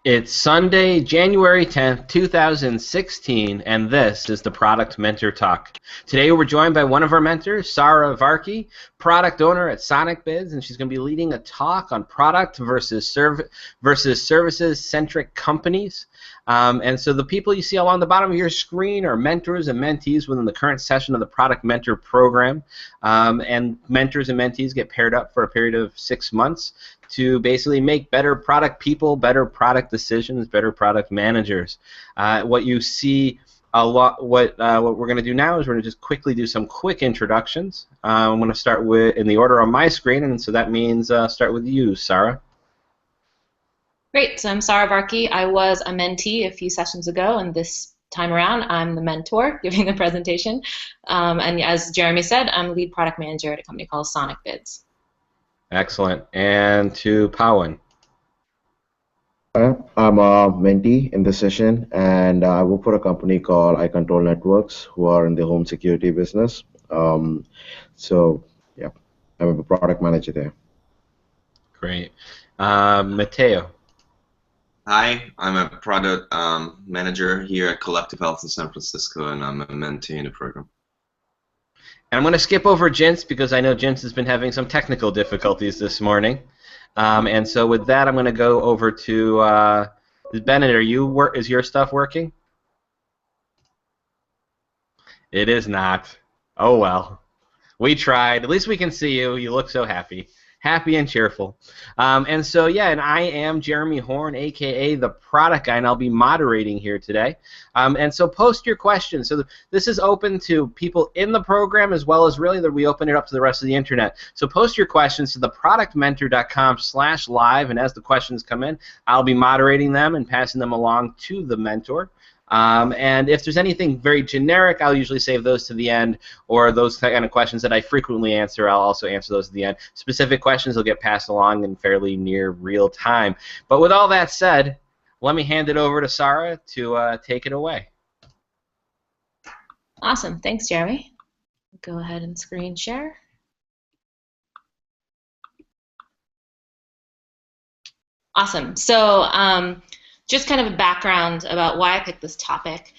It's Sunday, January 10th, 2016, and this is the Product Mentor Talk. Today we're joined by one of our mentors, Sarah Varki, product owner at SonicBiz, and she's going to be leading a talk on product versus services-centric companies. And so the people you see along the bottom of your screen are mentors and mentees within the current session of the Product Mentor program. And mentors and mentees get paired up for a period of 6 months to basically make better product people, better product decisions, better product managers. What you see a lot, what we're going to do now is we're going to just quickly do some quick introductions. I'm going to start with in the order on my screen, and so that means start with you, Sarah. Great. So I'm Sarah Varki. I was a mentee a few sessions ago, and this time around I'm the mentor giving the presentation. And as Jeremy said, I'm lead product manager at a company called SonicBiz. Excellent. And to Pawan. I'm a mentee in this session, and I work for a company called I Control Networks, who are in the home security business. So, yeah, I'm a product manager there. Great. Mateo. Hi, I'm a product manager here at Collective Health in San Francisco, and I'm a mentee in the program. And I'm going to skip over Jintz because I know Jintz has been having some technical difficulties this morning. And so with that, I'm going to go over to Bennett. Is your stuff working? It is not. Oh well. We tried. At least we can see you. You look so happy. Happy and cheerful. And so, yeah, and I am Jeremy Horn, a.k.a. the Product Guy, and I'll be moderating here today. And so post your questions. So this is open to people in the program as well as really that we open it up to the rest of the Internet. So post your questions to theproductmentor.com/live, and as the questions come in, I'll be moderating them and passing them along to the mentor. And if there's anything very generic, I'll usually save those to the end, or those kind of questions that I frequently answer, I'll also answer those at the end. Specific questions will get passed along in fairly near real time. But with all that said, let me hand it over to Sarah to take it away. Awesome. Thanks, Jeremy. Go ahead and screen share. Awesome. So, just kind of a background about why I picked this topic.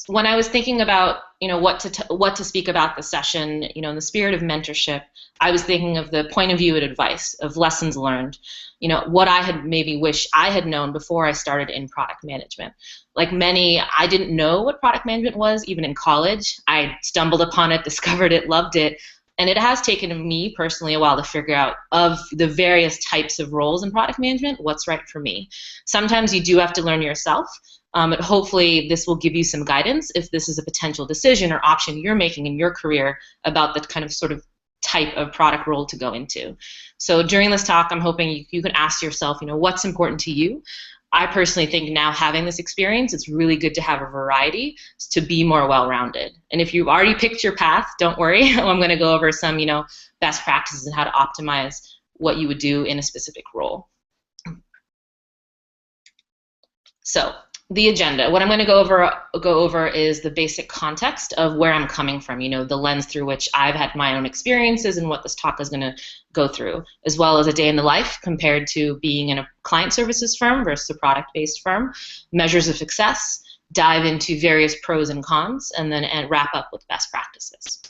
When I was thinking about, what to speak about the session, in the spirit of mentorship, I was thinking of the point of view and advice of lessons learned. What I had maybe wished I had known before I started in product management. Like many, I didn't know what product management was even in college. I stumbled upon it, discovered it, loved it. And it has taken me personally a while to figure out of the various types of roles in product management, what's right for me. Sometimes you do have to learn yourself, but hopefully this will give you some guidance if this is a potential decision or option you're making in your career about the kind of sort of type of product role to go into. So during this talk, I'm hoping you can ask yourself, what's important to you? I personally think now having this experience, it's really good to have a variety to be more well-rounded. And if you've already picked your path, don't worry. I'm going to go over some, best practices and how to optimize what you would do in a specific role. So the agenda. What I'm going to go over is the basic context of where I'm coming from, the lens through which I've had my own experiences and what this talk is going to go through, as well as a day in the life compared to being in a client services firm versus a product-based firm, measures of success, dive into various pros and cons, and then wrap up with best practices.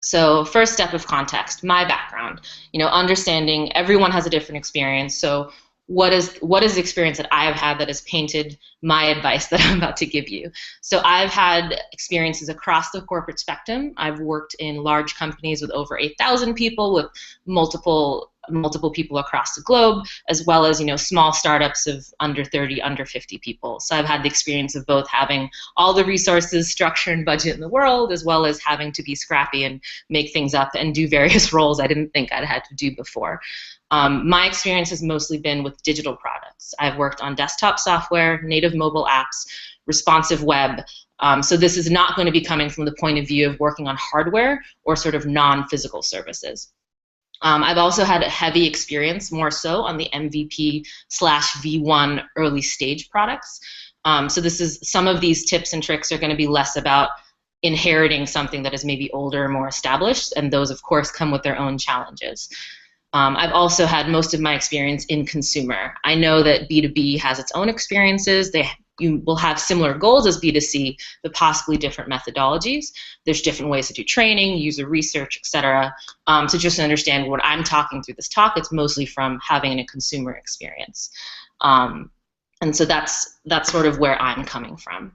So first step of context, my background, understanding everyone has a different experience, so what is the experience that I have had that has painted my advice that I'm about to give you? So I've had experiences across the corporate spectrum. I've worked in large companies with over 8,000 people, with multiple people across the globe, as well as small startups of under 30, under 50 people. So I've had the experience of both having all the resources, structure, and budget in the world, as well as having to be scrappy and make things up and do various roles I didn't think I'd had to do before. My experience has mostly been with digital products. I've worked on desktop software, native mobile apps, responsive web. So this is not going to be coming from the point of view of working on hardware or sort of non-physical services. I've also had a heavy experience, more so, on the MVP/V1 early stage products. So some of these tips and tricks are going to be less about inheriting something that is maybe older, more established, and those, of course, come with their own challenges. I've also had most of my experience in consumer. I know that B2B has its own experiences. You will have similar goals as B2C, but possibly different methodologies. There's different ways to do training, user research, etc. So just to understand what I'm talking through this talk, it's mostly from having a consumer experience. And so that's sort of where I'm coming from.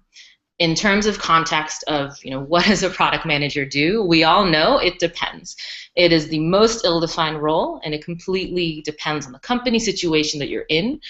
In terms of context of, what does a product manager do? We all know it depends. It is the most ill-defined role, and it completely depends on the company situation that you're in,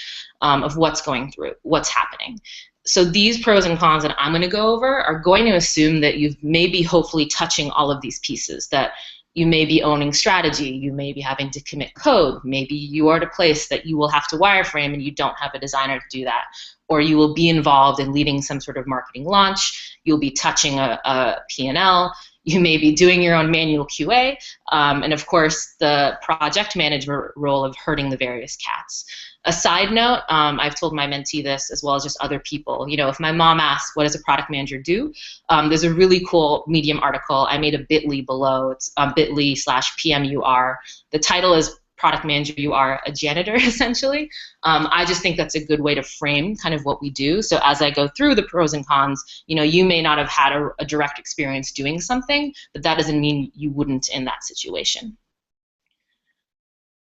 of what's going through, what's happening. So these pros and cons that I'm going to go over are going to assume that you've maybe hopefully touching all of these pieces, that you may be owning strategy, you may be having to commit code, maybe you are at a place that you will have to wireframe and you don't have a designer to do that, or you will be involved in leading some sort of marketing launch, you'll be touching a P&L, you may be doing your own manual QA, and of course the project manager role of herding the various cats. A side note, I've told my mentee this as well as just other people, if my mom asks, what does a product manager do? There's a really cool Medium article. I made a bit.ly below. It's bit.ly/PMUR. The title is Product Manager, you are a janitor, essentially. I just think that's a good way to frame kind of what we do. So as I go through the pros and cons, you may not have had a direct experience doing something, but that doesn't mean you wouldn't in that situation.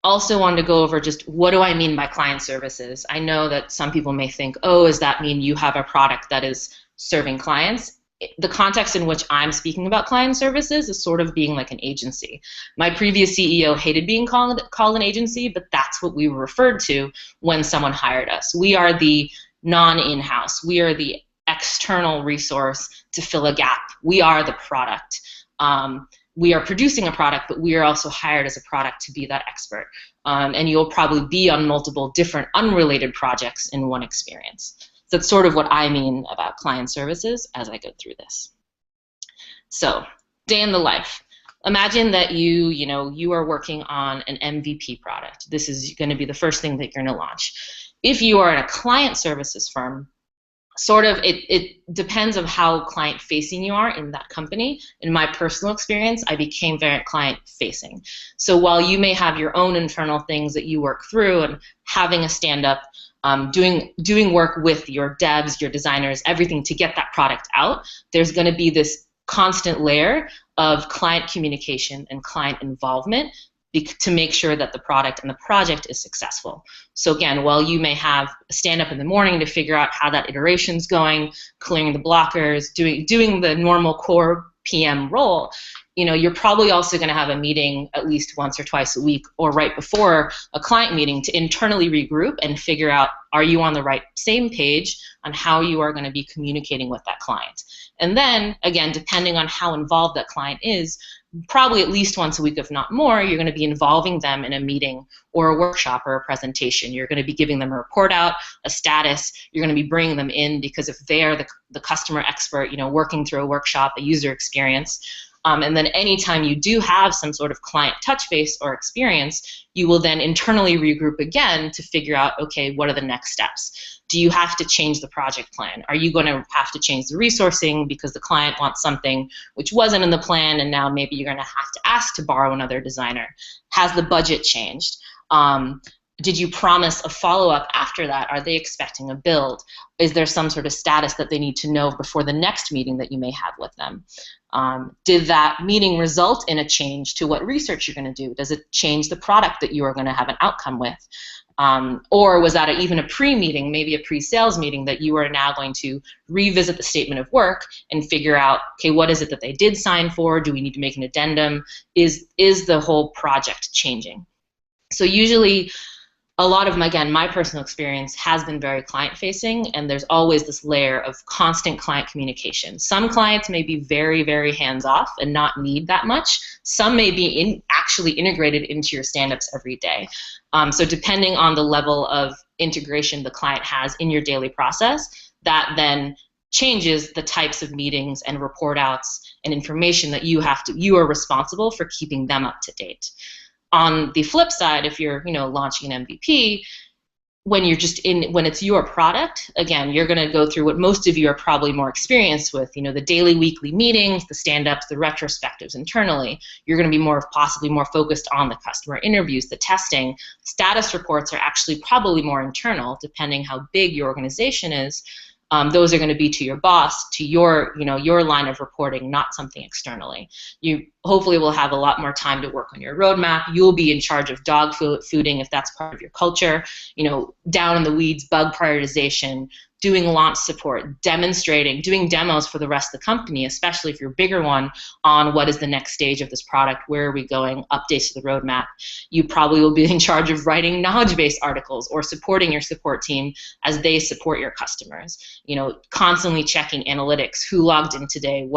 Also wanted to go over just what do I mean by client services. I know that some people may think, oh, does that mean you have a product that is serving clients? The context in which I'm speaking about client services is sort of being like an agency. My previous CEO hated being called an agency, but that's what we were referred to when someone hired us. We are the non-in-house. We are the external resource to fill a gap. We are the product. We are producing a product, but we are also hired as a product to be that expert. And you'll probably be on multiple different unrelated projects in one experience. So that's sort of what I mean about client services as I go through this. So, day in the life. Imagine that you are working on an MVP product. This is going to be the first thing that you're going to launch. If you are in a client services firm, sort of it depends on how client facing you are in that company. In my personal experience, I became very client facing. So while you may have your own internal things that you work through and having a stand-up, doing work with your devs, your designers, everything to get that product out, there's going to be this constant layer of client communication and client involvement to make sure that the product and the project is successful. So again, while you may have a stand up in the morning to figure out how that iteration's going, clearing the blockers, doing the normal core PM role, you're probably also going to have a meeting at least once or twice a week or right before a client meeting to internally regroup and figure out, are you on the same page on how you are going to be communicating with that client? And then, again, depending on how involved that client is, probably at least once a week, if not more, you're going to be involving them in a meeting or a workshop or a presentation. You're going to be giving them a report out, a status. You're going to be bringing them in because if they are the customer expert, working through a workshop, a user experience, and then anytime you do have some sort of client touch base or experience, you will then internally regroup again to figure out, okay, what are the next steps? Do you have to change the project plan? Are you going to have to change the resourcing because the client wants something which wasn't in the plan and now maybe you're going to have to ask to borrow another designer? Has the budget changed? Did you promise a follow-up after that? Are they expecting a build? Is there some sort of status that they need to know before the next meeting that you may have with them? Did that meeting result in a change to what research you're going to do? Does it change the product that you are going to have an outcome with? Or was that even a pre-meeting, maybe a pre-sales meeting that you are now going to revisit the statement of work and figure out, okay, what is it that they did sign for? Do we need to make an addendum? Is the whole project changing? So usually, a lot of, my personal experience has been very client-facing, and there's always this layer of constant client communication. Some clients may be very, very hands-off and not need that much. Some may be actually integrated into your stand-ups every day. So depending on the level of integration the client has in your daily process, that then changes the types of meetings and report outs and information that you are responsible for keeping them up to date. On the flip side, if you're launching an MVP, when you're just when it's your product, again, you're going to go through what most of you are probably more experienced with, the daily, weekly meetings, the stand-ups, the retrospectives internally. You're going to be possibly more focused on the customer interviews, the testing. Status reports are actually probably more internal, depending how big your organization is. Those are going to be to your boss, to your line of reporting, not something externally. You hopefully will have a lot more time to work on your roadmap. You'll be in charge of dog fooding if that's part of your culture, down in the weeds, bug prioritization, doing launch support, demonstrating, doing demos for the rest of the company, especially if you're a bigger one, on what is the next stage of this product, where are we going, updates to the roadmap. You probably will be in charge of writing knowledge base articles or supporting your support team as they support your customers. Constantly checking analytics, who logged in today,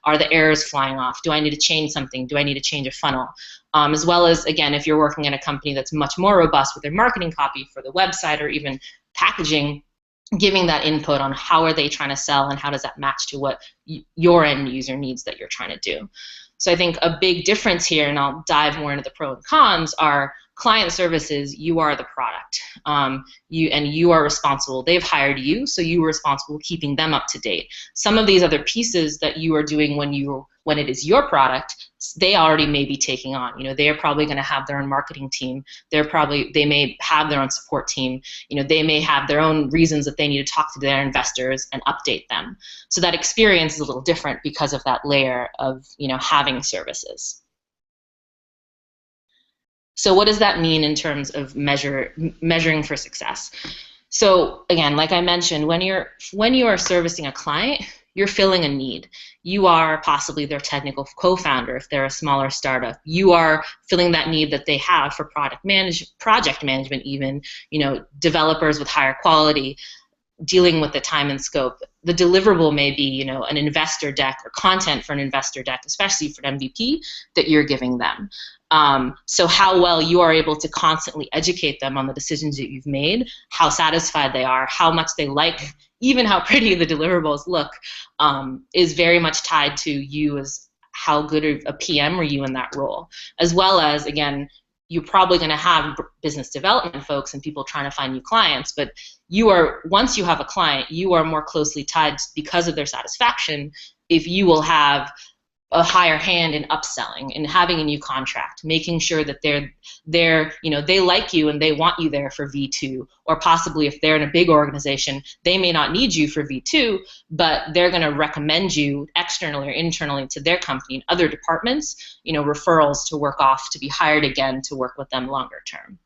are the errors flying off, do I need to change something, do I need to change a funnel? As well as, again, if you're working in a company that's much more robust with their marketing copy for the website or even packaging, giving that input on how are they trying to sell and how does that match to what your end user needs that you're trying to do. So I think a big difference here, and I'll dive more into the pros and cons, are client services. You are the product, you are responsible. They've hired you, so you are responsible keeping them up to date. Some of these other pieces that you are doing when it is your product, they already may be taking on. They are probably going to have their own marketing team. They may have their own support team. They may have their own reasons that they need to talk to their investors and update them. So that experience is a little different because of that layer of having services. So what does that mean in terms of measuring for success? So again, like I mentioned, when you are servicing a client, you're filling a need. You are possibly their technical co-founder if they're a smaller startup. You are filling that need that they have for project management even, developers with higher quality, dealing with the time and scope. The deliverable may be, an investor deck or content for an investor deck, especially for an MVP that you're giving them. So how well you are able to constantly educate them on the decisions that you've made, how satisfied they are, how much they like, even how pretty the deliverables look, is very much tied to you as how good of a PM are you in that role. As well as, again, you're probably going to have business development folks and people trying to find new clients, but once you have a client, you are more closely tied because of their satisfaction if you will have a higher hand in upselling and having a new contract, making sure that they like you and they want you there for V2, or possibly if they're in a big organization, they may not need you for V2, but they're going to recommend you externally or internally to their company and other departments, referrals to work off to be hired again to work with them longer term.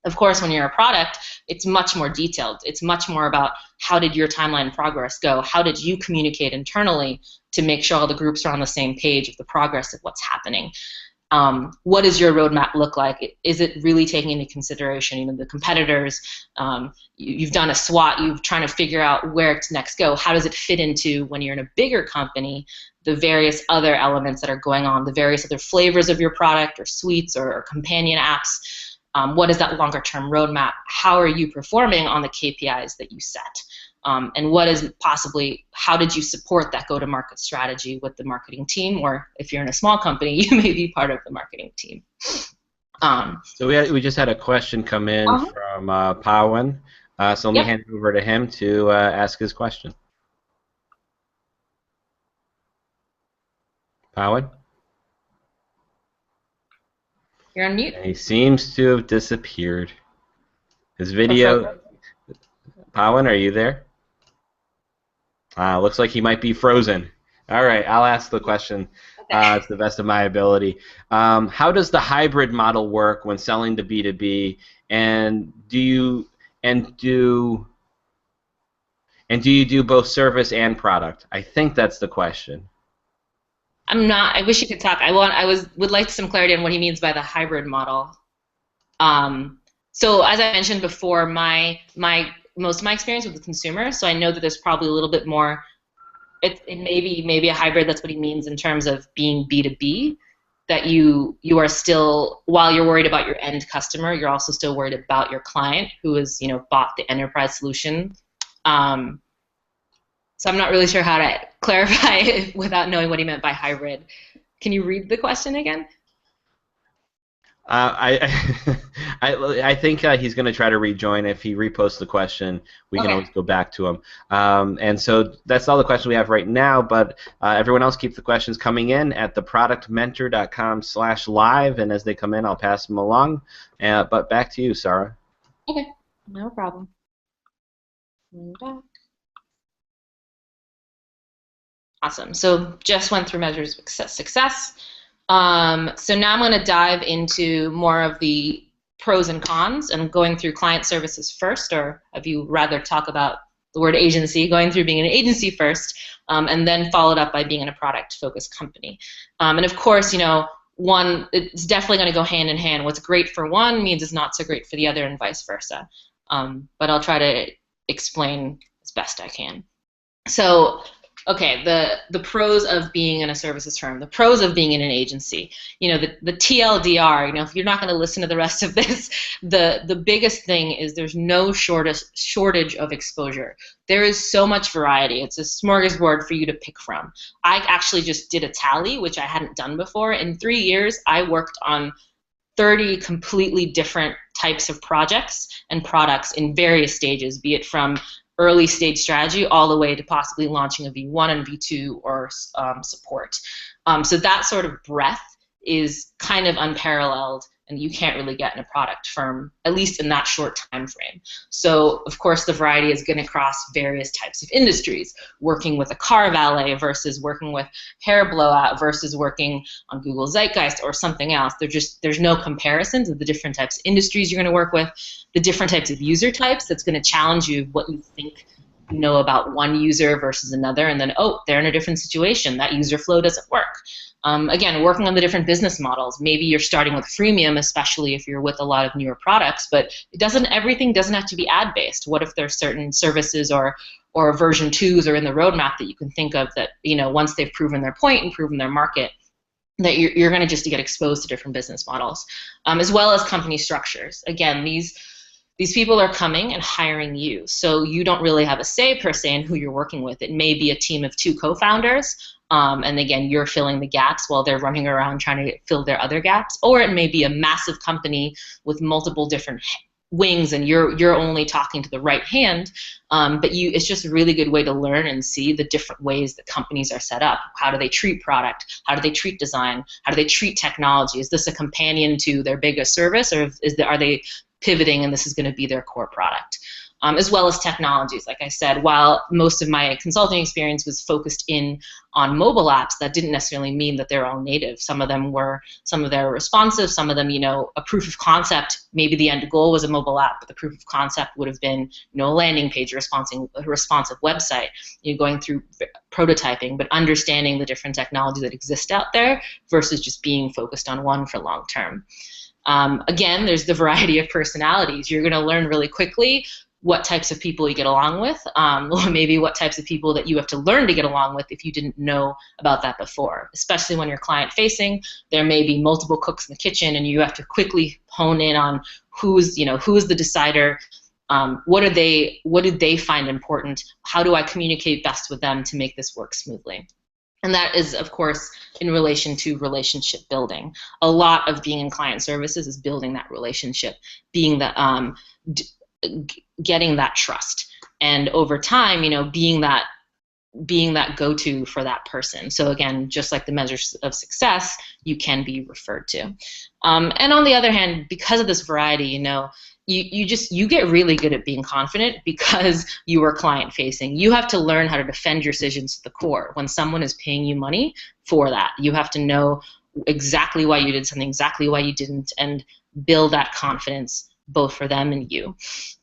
Of course, when you're a product, it's much more detailed. It's much more about how did your timeline progress go? How did you communicate internally to make sure all the groups are on the same page of the progress of what's happening? What does your roadmap look like? Is it really taking into consideration, the competitors? You've done a SWOT. You're trying to figure out where to next go. How does it fit into, when you're in a bigger company, the various other elements that are going on, the various other flavors of your product or suites or companion apps? What is that longer-term roadmap? How are you performing on the KPIs that you set? And how did you support that go-to-market strategy with the marketing team? Or if you're in a small company, you may be part of the marketing team. So we just had a question come in from Pawan. So let me hand it over to him to ask his question. Pawan? You're on mute. And he seems to have disappeared. His video... Pawan, are you there? Looks like he might be frozen. All right, I'll ask the question to the best of my ability. How does the hybrid model work when selling to B2B, and do you do both service and product? I think that's the question. I'm not. I wish you could talk. Would like some clarity on what he means by the hybrid model. So as I mentioned before, most of my experience with the consumer, so I know that there's probably a little bit more. It may be a hybrid. That's what he means in terms of being B2B. That you are still, while you're worried about your end customer, you're also still worried about your client who has bought the enterprise solution. So I'm not really sure how to clarify without knowing what he meant by hybrid. Can you read the question again? I I think he's going to try to rejoin. If he reposts the question, we can Okay. always go back to him. And so that's all the questions we have right now. But everyone else, keep the questions coming in at theproductmentor.com/live, and as they come in, I'll pass them along. But back to you, Sarah. Okay, no problem. Back. Awesome. So just went through measures of success. So now I'm going to dive into more of the pros and cons, and going through client services first, or if you rather talk about the word agency, going through being an agency first, and then followed up by being in a product-focused company. And of course, it's definitely going to go hand in hand. What's great for one means it's not so great for the other, and vice versa. But I'll try to explain as best I can. So, okay, the pros of being in a services firm, the pros of being in an agency. The TLDR, if you're not going to listen to the rest of this, the biggest thing is there's no shortage of exposure. There is so much variety. It's a smorgasbord for you to pick from. I actually just did a tally, which I hadn't done before. In 3 years, I worked on 30 completely different types of projects and products in various stages, be it from early stage strategy all the way to possibly launching a V1 and V2 or support. So that sort of breadth is kind of unparalleled, and you can't really get in a product firm, at least in that short time frame. So of course the variety is going to cross various types of industries, working with a car valet versus working with hair blowout versus working on Google Zeitgeist or something else. There's no comparison to the different types of industries you're going to work with, the different types of user types that's going to challenge you what you think you know about one user versus another, and then, oh, they're in a different situation. That user flow doesn't work. Again, working on the different business models. Maybe you're starting with freemium, especially if you're with a lot of newer products, but everything doesn't have to be ad-based. What if there's certain services or version 2s are in the roadmap that you can think of that, once they've proven their point and proven their market, that you're going to just get exposed to different business models, as well as company structures. Again, these people are coming and hiring you, so you don't really have a say per se in who you're working with. It may be a team of 2 co-founders, and again, you're filling the gaps while they're running around trying to fill their other gaps, or it may be a massive company with multiple different wings, and you're only talking to the right hand. But it's just a really good way to learn and see the different ways that companies are set up. How do they treat product? How do they treat design? How do they treat technology? Is this a companion to their biggest service, or are they pivoting and this is going to be their core product? As well as technologies. Like I said, while most of my consulting experience was focused on mobile apps, that didn't necessarily mean that they're all native. Some of them were responsive, some of them, a proof of concept. Maybe the end goal was a mobile app, but the proof of concept would have been, a landing page, a responsive website, going through prototyping, but understanding the different technologies that exist out there versus just being focused on one for long term. Again, there's the variety of personalities. You're going to learn really quickly what types of people you get along with, or maybe what types of people that you have to learn to get along with if you didn't know about that before. Especially when you're client-facing, there may be multiple cooks in the kitchen, and you have to quickly hone in on who's the decider. What did they find important? How do I communicate best with them to make this work smoothly? And that is, of course, in relation to relationship building. A lot of being in client services is building that relationship, being the getting that trust, and over time, being that go-to for that person. So again, just like the measures of success, you can be referred to. And on the other hand, because of this variety, you get really good at being confident because you are client-facing. You have to learn how to defend your decisions to the core. When someone is paying you money for that, you have to know exactly why you did something, exactly why you didn't, and build that confidence both for them and you.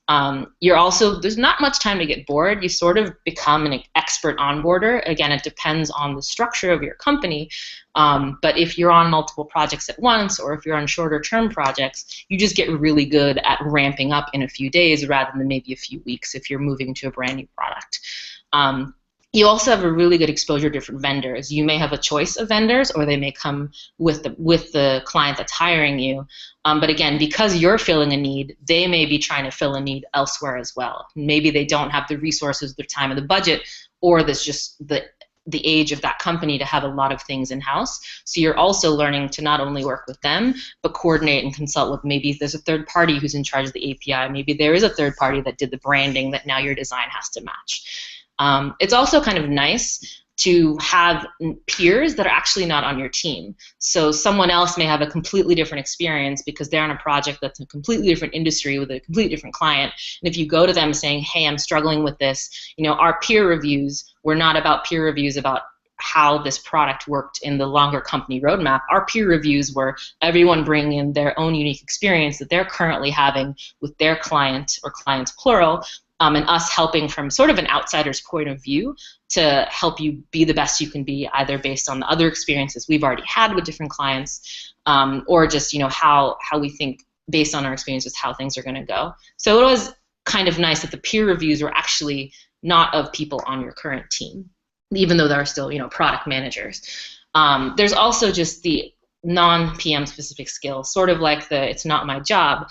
There's not much time to get bored. You sort of become an expert onboarder. Again, it depends on the structure of your company, but if you're on multiple projects at once, or if you're on shorter term projects, you just get really good at ramping up in a few days rather than maybe a few weeks if you're moving to a brand new product. You also have a really good exposure to different vendors. You may have a choice of vendors, or they may come with the client that's hiring you. But again, because you're filling a need, they may be trying to fill a need elsewhere as well. Maybe they don't have the resources, the time, or the budget, or there's just the the age of that company to have a lot of things in-house. So you're also learning to not only work with them, but coordinate and consult with, maybe there's a third party who's in charge of the API. Maybe there is a third party that did the branding that now your design has to match. It's also kind of nice to have peers that are actually not on your team. So someone else may have a completely different experience because they're on a project that's a completely different industry with a completely different client. And if you go to them saying, hey, I'm struggling with this, our peer reviews were not about peer reviews about how this product worked in the longer company roadmap. Our peer reviews were everyone bringing in their own unique experience that they're currently having with their client, or clients plural, and us helping from sort of an outsider's point of view to help you be the best you can be, either based on the other experiences we've already had with different clients, or just how we think based on our experiences how things are going to go. So it was kind of nice that the peer reviews were actually not of people on your current team, even though there are still product managers. There's also just the non-PM specific skills, sort of like the it's not my job.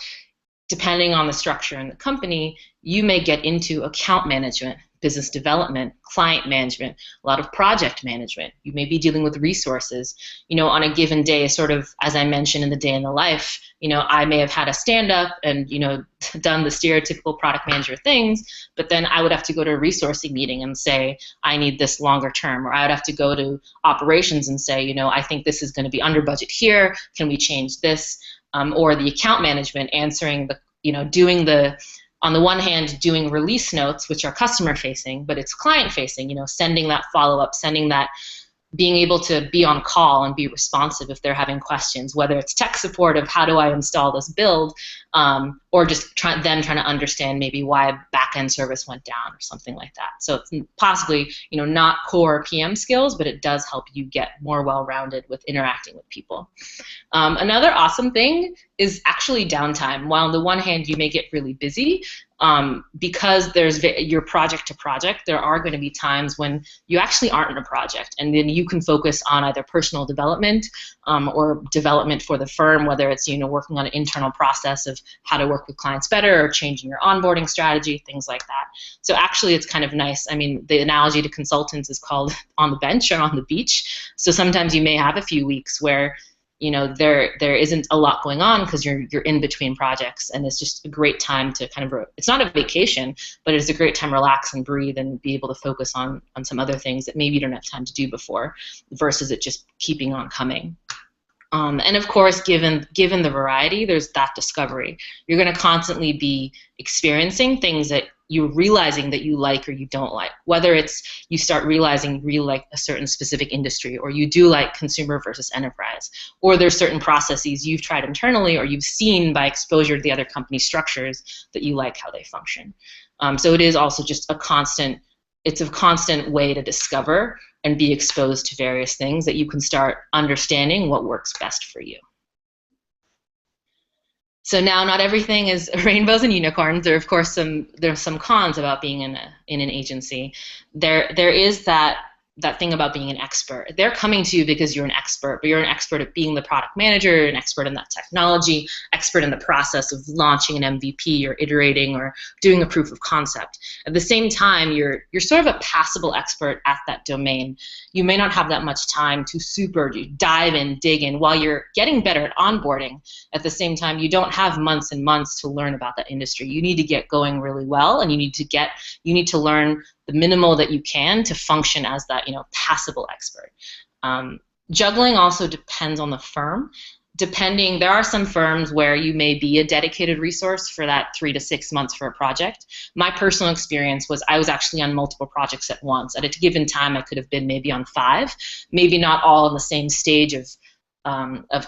Depending on the structure in the company, you may get into account management, business development, client management, a lot of project management. You may be dealing with resources. On a given day, sort of as I mentioned in the day in the life, I may have had a stand-up and, done the stereotypical product manager things, but then I would have to go to a resourcing meeting and say, I need this longer term. Or I would have to go to operations and say, I think this is going to be under budget here. Can we change this? Or the account management, answering the, doing the, on the one hand, doing release notes, which are customer facing, but it's client facing, sending that follow-up, sending that, being able to be on call and be responsive if they're having questions, whether it's tech support of how do I install this build, or just trying to understand maybe why a back-end service went down or something like that. So it's possibly, not core PM skills, but it does help you get more well-rounded with interacting with people. Another awesome thing is actually downtime. While on the one hand you may get really busy, because there's your project to project, there are going to be times when you actually aren't in a project, and then you can focus on either personal development or development for the firm, whether it's working on an internal process of how to work with clients better or changing your onboarding strategy, things like that. So actually it's kind of nice. I mean, the analogy to consultants is called on the bench or on the beach. So sometimes you may have a few weeks where there isn't a lot going on because you're in between projects, and it's just a great time to kind of, it's not a vacation, but it's a great time to relax and breathe and be able to focus on some other things that maybe you don't have time to do before, versus it just keeping on coming. And of course, given the variety, there's that discovery. You're going to constantly be experiencing things that you're realizing that you like or you don't like. Whether it's you start realizing you really like a certain specific industry, or you do like consumer versus enterprise, or there's certain processes you've tried internally or you've seen by exposure to the other company structures that you like how they function. So it is also just a constant way to discover and be exposed to various things that you can start understanding what works best for you. So now, not everything is rainbows and unicorns. There are, of course, there's some cons about being in an agency. There is that thing about being an expert. They're coming to you because you're an expert, but you're an expert at being the product manager, an expert in that technology, expert in the process of launching an MVP or iterating or doing a proof of concept. At the same time, you're sort of a passable expert at that domain. You may not have that much time to super dive in, dig in, while you're getting better at onboarding. At the same time, you don't have months and months to learn about that industry. You need to get going really well, and you need to learn the minimal that you can to function as that passable expert. Juggling also depends on the firm. There are some firms where you may be a dedicated resource for that 3 to 6 months for a project. My personal experience was I was actually on multiple projects at once. At a given time, I could have been maybe on 5, maybe not all in the same stage of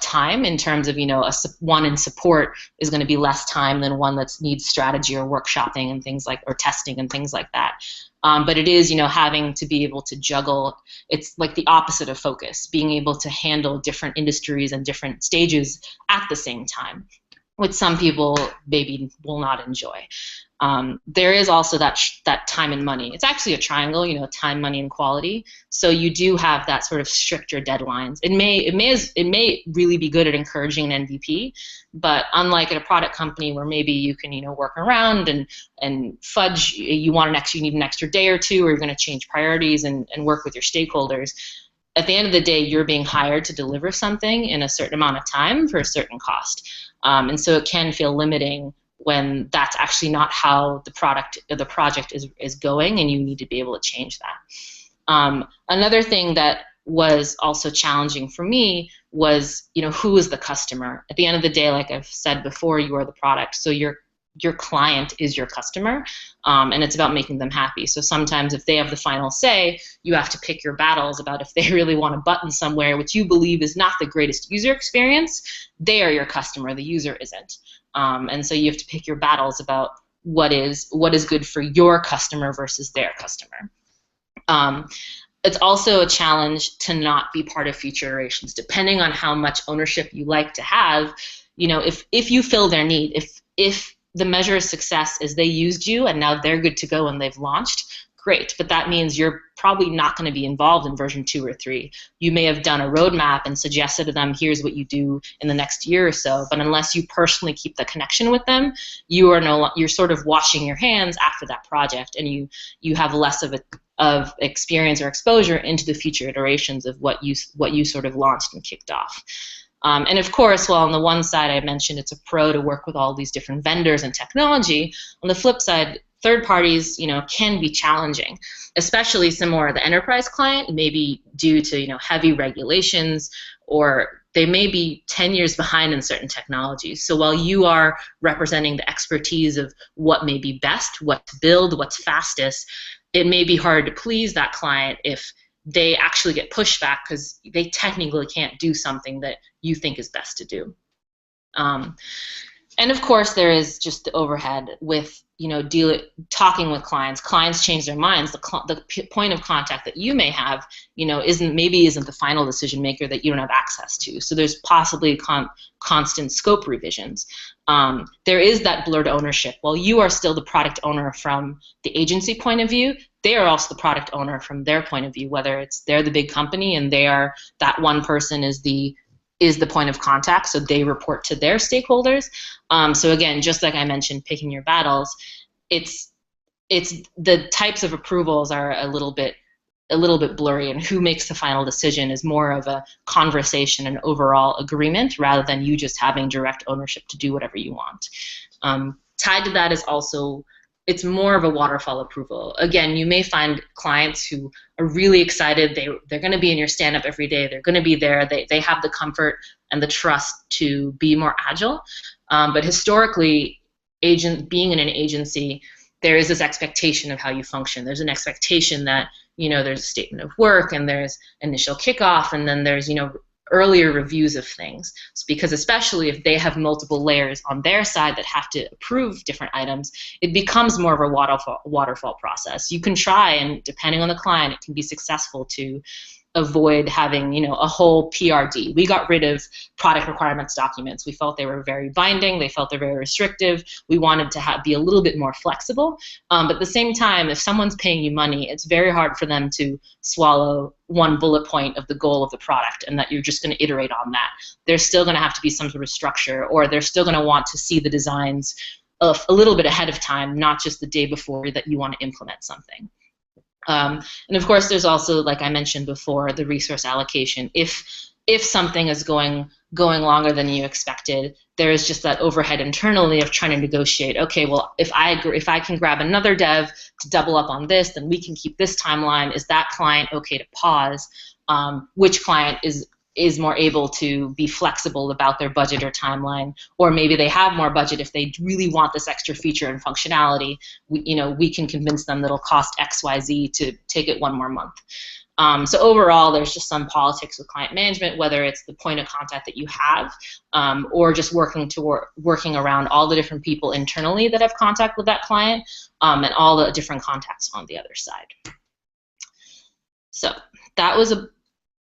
time, in terms of one in support is going to be less time than one that needs strategy or workshopping and things like, or testing and things like that. But it is having to be able to juggle. It's like the opposite of focus, being able to handle different industries and different stages at the same time. which some people maybe will not enjoy. There is also that time and money. It's actually a triangle, time, money, and quality. So you do have that sort of stricter deadlines. It may really be good at encouraging an MVP, but unlike at a product company where maybe you can work around and fudge, you need an extra day or two, or you're going to change priorities and work with your stakeholders. At the end of the day, you're being hired to deliver something in a certain amount of time for a certain cost. And so it can feel limiting when that's actually not how the project is going, and you need to be able to change that. Another thing that was also challenging for me was, who is the customer? At the end of the day, like I've said before, you are the product, so your client is your customer, and it's about making them happy. So sometimes if they have the final say, you have to pick your battles about if they really want a button somewhere which you believe is not the greatest user experience. They are your customer, the user isn't. And so you have to pick your battles about what is good for your customer versus their customer. It's also a challenge to not be part of future iterations, depending on how much ownership you like to have. If you fill their need, if the measure of success is they used you and now they're good to go and they've launched, great, but that means you're probably not going to be involved in version 2 or 3. You may have done a roadmap and suggested to them, here's what you do in the next year or so, but unless you personally keep the connection with them, you're sort of washing your hands after that project, and you have less of experience or exposure into the future iterations of what you sort of launched and kicked off. And of course, while on the one side I mentioned it's a pro to work with all these different vendors and technology, on the flip side, third parties, can be challenging, especially some more of the enterprise client, maybe due to heavy regulations, or they may be 10 years behind in certain technologies. So while you are representing the expertise of what may be best, what to build, what's fastest, it may be hard to please that client if they actually get pushback because they technically can't do something that you think is best to do. And of course, there is just the overhead with talking with clients. Clients change their minds. The point of contact that you may have, isn't the final decision maker that you don't have access to. So there's possibly constant scope revisions. There is that blurred ownership. While you are still the product owner from the agency point of view, they are also the product owner from their point of view. Whether it's they're the big company and that one person is the point of contact, so they report to their stakeholders. So again, just like I mentioned, picking your battles, it's the types of approvals are a little bit blurry, and who makes the final decision is more of a conversation and overall agreement rather than you just having direct ownership to do whatever you want. Tied to that is also, it's more of a waterfall approval. Again, you may find clients who are really excited. They're going to be in your stand-up every day. They're going to be there. They have the comfort and the trust to be more agile. But historically, being in an agency, there is this expectation of how you function. There's an expectation that there's a statement of work, and there's initial kickoff, and then there's earlier reviews of things. It's because especially if they have multiple layers on their side that have to approve different items, it becomes more of a waterfall process. You can try, and depending on the client, it can be successful to avoid having a whole PRD. We got rid of product requirements documents. We felt they were very binding. They felt they're very restrictive. We wanted to be a little bit more flexible. But at the same time, if someone's paying you money, it's very hard for them to swallow one bullet point of the goal of the product and that you're just going to iterate on that. There's still going to have to be some sort of structure, or they're still going to want to see the designs a little bit ahead of time, not just the day before that you want to implement something. And of course, there's also, like I mentioned before, the resource allocation. If something is going longer than you expected, there is just that overhead internally of trying to negotiate. Okay, well, if I can grab another dev to double up on this, then we can keep this timeline. Is that client okay to pause? Which client is more able to be flexible about their budget or timeline, or maybe they have more budget if they really want this extra feature and functionality. We can convince them that it'll cost XYZ to take it one more month. So overall, there's just some politics with client management, whether it's the point of contact that you have, or just working around all the different people internally that have contact with that client, and all the different contacts on the other side. So that was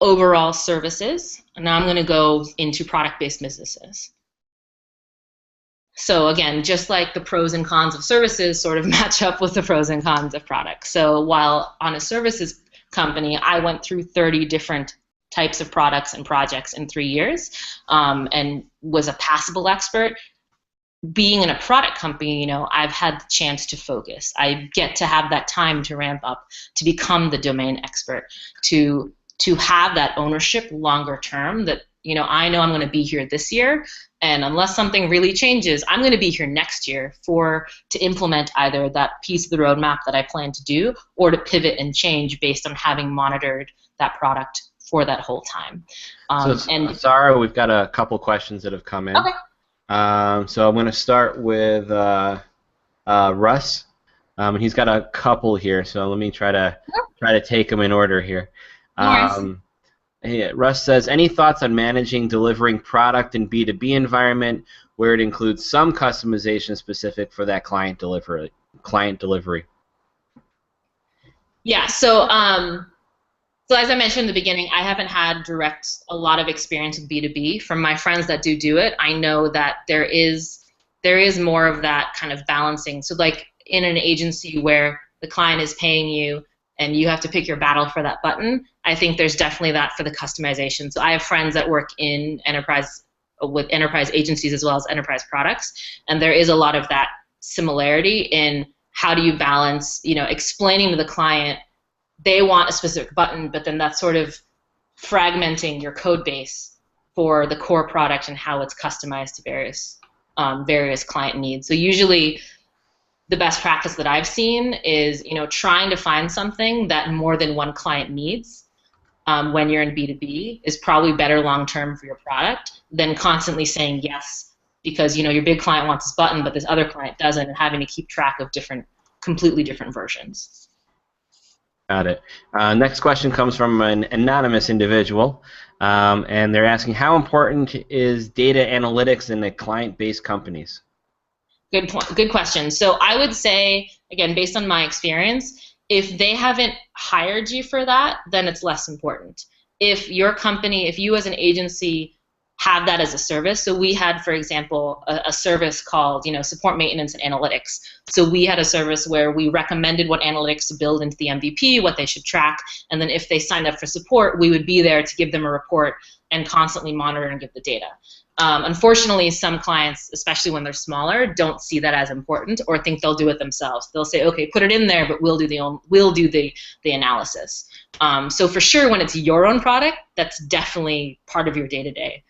overall services, and now I'm going to go into product-based businesses. So again, just like the pros and cons of services sort of match up with the pros and cons of products. So while on a services company, I went through 30 different types of products and projects in 3 years, and was a passable expert. Being in a product company, I've had the chance to focus. I get to have that time to ramp up, to become the domain expert, to have that ownership longer term, that I know I'm going to be here this year, and unless something really changes, I'm going to be here next year to implement either that piece of the roadmap that I plan to do, or to pivot and change based on having monitored that product for that whole time. And Sarah, we've got a couple questions that have come in. Okay. So I'm going to start with Russ. He's got a couple here, so let me try to take them in order here. Russ says, any thoughts on managing delivering product in B2B environment where it includes some customization specific for that client delivery? Yeah. So as I mentioned in the beginning, I haven't had a lot of experience with B2B. From my friends that do it, I know that there is more of that kind of balancing. So like in an agency where the client is paying you and you have to pick your battle for that button, I think there's definitely that for the customization. So I have friends that work in enterprise agencies as well as enterprise products, and there is a lot of that similarity in how do you balance, explaining to the client they want a specific button, but then that's sort of fragmenting your code base for the core product and how it's customized to various client needs. So usually the best practice that I've seen is trying to find something that more than one client needs when you're in B2B is probably better long term for your product than constantly saying yes because your big client wants this button but this other client doesn't, and having to keep track of completely different versions. Got it. Next question comes from an anonymous individual, and they're asking, how important is data analytics in the client-based companies? Good point. Good question. So I would say, again, based on my experience, if they haven't hired you for that, then it's less important. If your company, if you as an agency have that as a service, so we had, for example, a service called, support maintenance and analytics. So we had a service where we recommended what analytics to build into the MVP, what they should track, and then if they signed up for support, we would be there to give them a report and constantly monitor and give the data. Unfortunately, some clients, especially when they're smaller, don't see that as important or think they'll do it themselves. They'll say, okay, put it in there, but we'll do the analysis. So for sure, when it's your own product, that's definitely part of your day-to-day.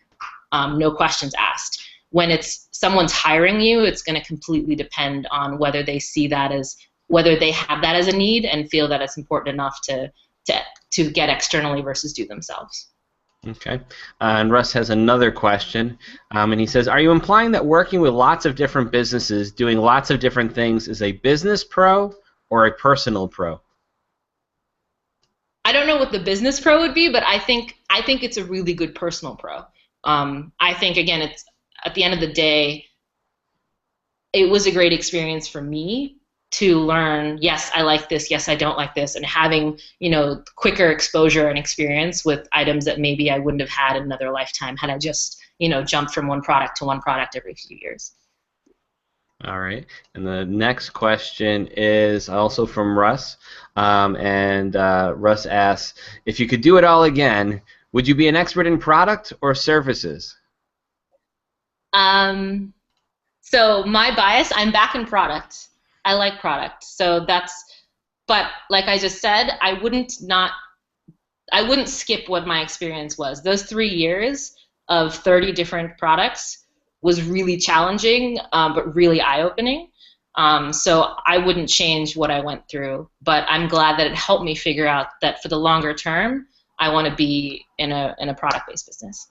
No questions asked. When it's someone's hiring you, it's going to completely depend on whether they see that whether they have that as a need and feel that it's important enough to get externally versus do themselves. Okay. And Russ has another question, and he says, are you implying that working with lots of different businesses, doing lots of different things, is a business pro or a personal pro? I don't know what the business pro would be, but I think it's a really good personal pro. I think, again, it's at the end of the day, it was a great experience for me to learn, yes, I like this, yes, I don't like this, and having, quicker exposure and experience with items that maybe I wouldn't have had in another lifetime had I just, jumped from one product to one product every few years. All right. And the next question is also from Russ, and Russ asks, if you could do it all again, would you be an expert in product or services? So my bias, I'm back in product. I like product. So but like I just said, I wouldn't skip what my experience was. Those 3 years of 30 different products was really challenging, but really eye-opening. So I wouldn't change what I went through, but I'm glad that it helped me figure out that for the longer term, I want to be in a product-based business.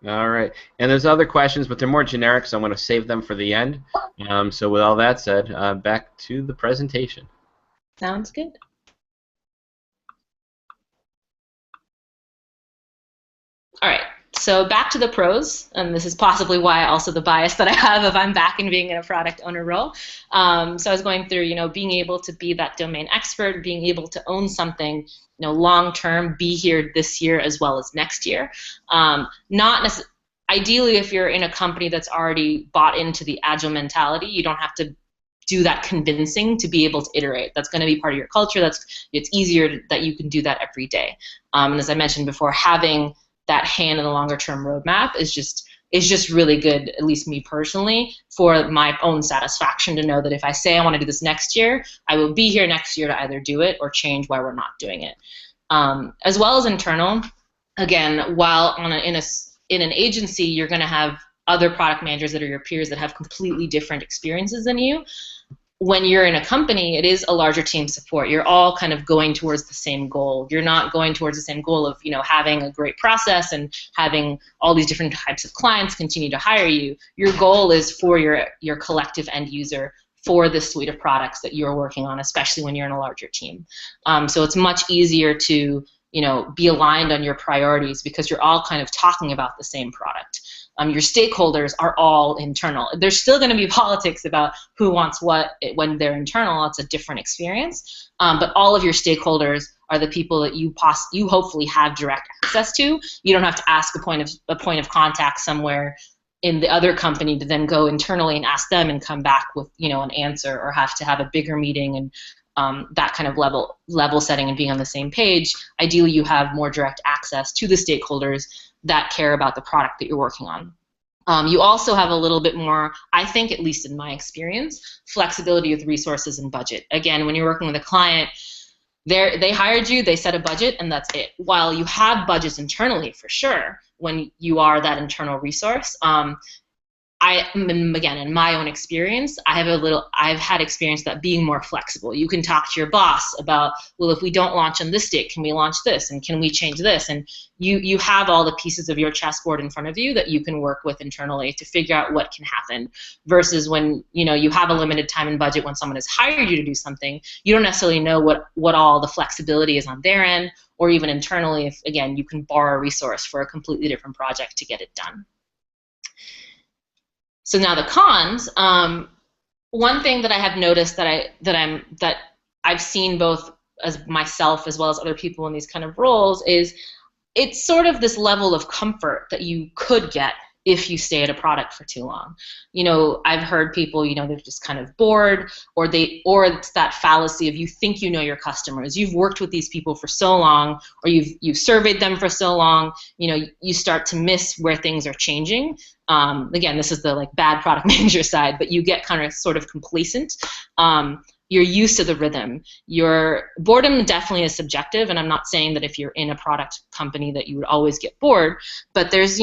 All right. And there's other questions, but they're more generic, so I'm going to save them for the end. So with all that said, back to the presentation. Sounds good. All right. So back to the pros, and this is possibly why also the bias that I have if I'm back and being in a product owner role. So I was going through, being able to be that domain expert, being able to own something, long term, be here this year as well as next year. I ideally, if you're in a company that's already bought into the agile mentality, you don't have to do that convincing to be able to iterate. That's going to be part of your culture. It's easier that you can do that every day. And as I mentioned before, having that hand in the longer term roadmap is just really good, at least me personally, for my own satisfaction to know that if I say I want to do this next year, I will be here next year to either do it or change why we're not doing it. As well as internal, again, while in an agency, you're going to have other product managers that are your peers that have completely different experiences than you. When you're in a company, it is a larger team support. You're all kind of going towards the same goal. You're not going towards the same goal of, having a great process and having all these different types of clients continue to hire you. Your goal is for your collective end user for this suite of products that you're working on, especially when you're in a larger team. So it's much easier to, be aligned on your priorities because you're all kind of talking about the same product. Your stakeholders are all internal. There's still going to be politics about who wants what when they're internal. It's a different experience. But all of your stakeholders are the people that you hopefully have direct access to. You don't have to ask a point of contact somewhere in the other company to then go internally and ask them and come back with an answer, or have to have a bigger meeting and that kind of level setting and being on the same page. Ideally, you have more direct access to the stakeholders that care about the product that you're working on. You also have a little bit more, I think, at least in my experience, flexibility with resources and budget. Again, when you're working with a client, they hired you, they set a budget, and that's it. While you have budgets internally, for sure, when you are that internal resource, again, in my own experience, I've had experience that being more flexible. You can talk to your boss about, well, if we don't launch on this date, can we launch this, and can we change this? And you have all the pieces of your chessboard in front of you that you can work with internally to figure out what can happen. Versus when you have a limited time and budget, when someone has hired you to do something, you don't necessarily know what all the flexibility is on their end, or even internally, if again you can borrow a resource for a completely different project to get it done. So now the cons. One thing that I have noticed that I've seen both as myself as well as other people in these kind of roles is it's sort of this level of comfort that you could get if you stay at a product for too long. I've heard people, they're just kind of bored, or it's that fallacy of you think you know your customers. You've worked with these people for so long, or you've surveyed them for so long, you start to miss where things are changing. Again, this is the bad product manager side, but you get kind of sort of complacent. You're used to the rhythm. Your boredom definitely is subjective, and I'm not saying that if you're in a product company that you would always get bored, but there's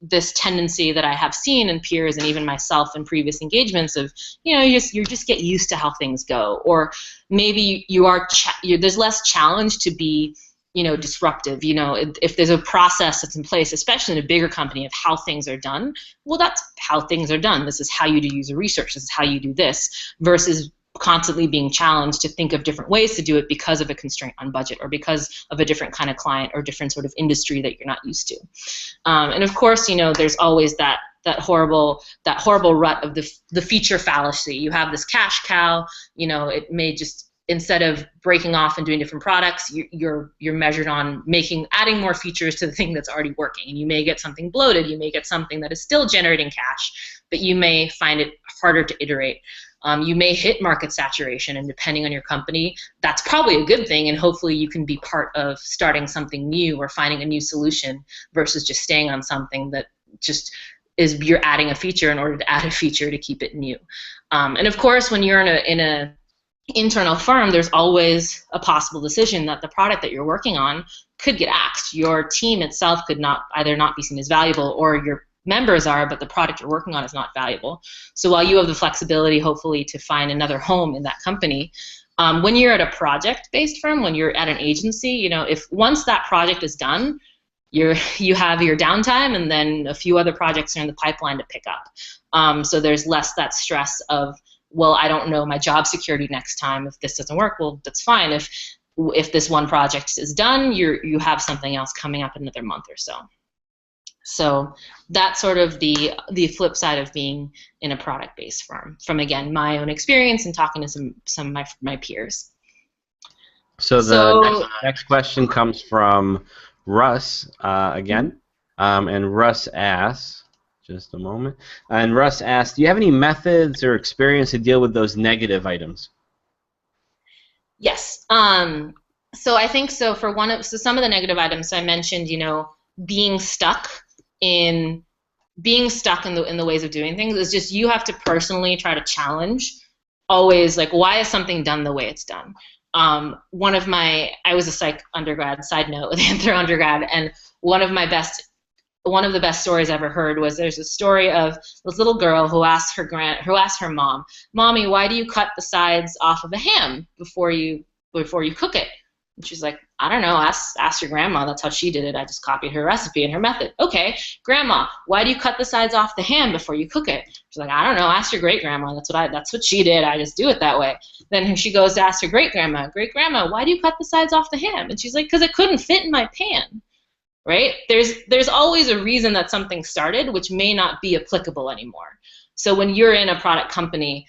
this tendency that I have seen in peers and even myself in previous engagements of, you just get used to how things go, or maybe there's less challenge to be, disruptive. If there's a process that's in place, especially in a bigger company, of how things are done, well, that's how things are done. This is how you do user research. This is how you do this, versus constantly being challenged to think of different ways to do it because of a constraint on budget, or because of a different kind of client or different sort of industry that you're not used to. And of course, there's always that horrible rut of the feature fallacy. You have this cash cow. It may just, instead of breaking off and doing different products, you're measured on adding more features to the thing that's already working. And you may get something bloated. You may get something that is still generating cash, but you may find it harder to iterate. You may hit market saturation, and depending on your company, that's probably a good thing, and hopefully you can be part of starting something new or finding a new solution versus just staying on something that just is you're adding a feature in order to add a feature to keep it new. And of course, when you're in a internal firm, there's always a possible decision that the product that you're working on could get axed. Your team itself could either not be seen as valuable, or your members are, but the product you're working on is not valuable. So while you have the flexibility, hopefully, to find another home in that company, when you're at a project-based firm, when you're at an agency, if once that project is done, you have your downtime, and then a few other projects are in the pipeline to pick up. So there's less that stress of, well, I don't know my job security next time. If this doesn't work, well, that's fine. If this one project is done, you have something else coming up in another month or so. So that's sort of the flip side of being in a product-based firm, from, again, my own experience and talking to some of my peers. So the next question comes from Russ again. And Russ asks, just a moment, and Russ asks, do you have any methods or experience to deal with those negative items? Yes. So I think so for some of the negative items I mentioned, being stuck in the ways of doing things is just you have to personally try to challenge always, like, why is something done the way it's done? I was a psych undergrad, side note, with Anthro undergrad, and one of the best stories I ever heard was there's a story of this little girl who asked her mom, "Mommy, why do you cut the sides off of a ham before you cook it?" And she's like, "I don't know, ask your grandma, that's how she did it, I just copied her recipe and her method." "Okay, grandma, why do you cut the sides off the ham before you cook it?" She's like, "I don't know, ask your great grandma, that's what she did, I just do it that way." Then she goes to ask her great grandma, "Why do you cut the sides off the ham?" And she's like, "Because it couldn't fit in my pan." Right? There's always a reason that something started which may not be applicable anymore. So when you're in a product company,